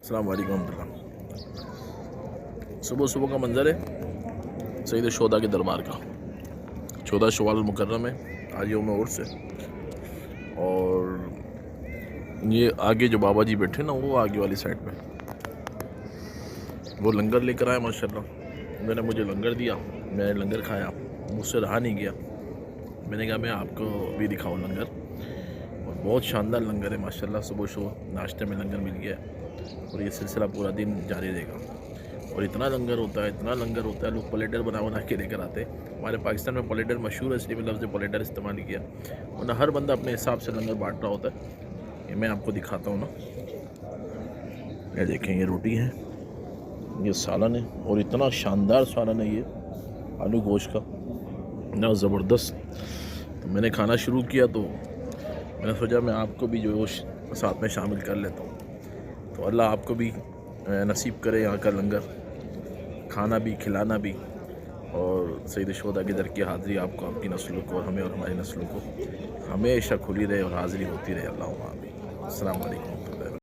अस्सलाम वालेकुम रहमतुल्लाह। सुबह सुबह का मंज़र है सैयद शोदा के दरबार का। 14 शवाल मुकर्रम है, आज यौम उर्स है। और ये आगे जो बाबा जी बैठे ना, वो आगे वाली साइड पे वो लंगर लेकर आए माशाल्लाह। मैंने मुझे लंगर दिया, मैंने लंगर खाया, मुझसे रहा नहीं गया। मैंने कहा मैं आपको भी दिखाऊँ लंगर। और बहुत शानदार लंगर है माशाल्लाह। सुबह सुबह नाश्ते में लंगर मिल गया और ये सिलसिला पूरा दिन जारी रहेगा। और इतना लंगर होता है, इतना लंगर होता है, लोग प्लेटर बना बना के लेकर आते हैं। हमारे पाकिस्तान में प्लेटर मशहूर है, इसलिए मैं लफ्ज़ प्लेटर इस्तेमाल किया। वरना हर बंदा अपने हिसाब से लंगर बांट रहा होता है। ये मैं आपको दिखाता हूँ ना, ये देखें, ये रोटी है, ये सालन है, और इतना शानदार सालन है ये आलू गोश्त का, इतना ज़बरदस्त। तो मैंने खाना शुरू किया तो मैंने सोचा मैं आपको भी जो साथ में शामिल कर लेता हूँ। तो अल्लाह आपको भी नसीब करे यहाँ का लंगर खाना भी, खिलाना भी, और सैयद शोदा के दर की हाज़िरी आपको, आपकी नस्लों को, और हमें और हमारी नस्लों को हमेशा खुली रहे और हाज़िरी होती रहे। अल्लाहुम्मा आमीन। अस्सलाम वालेकुम।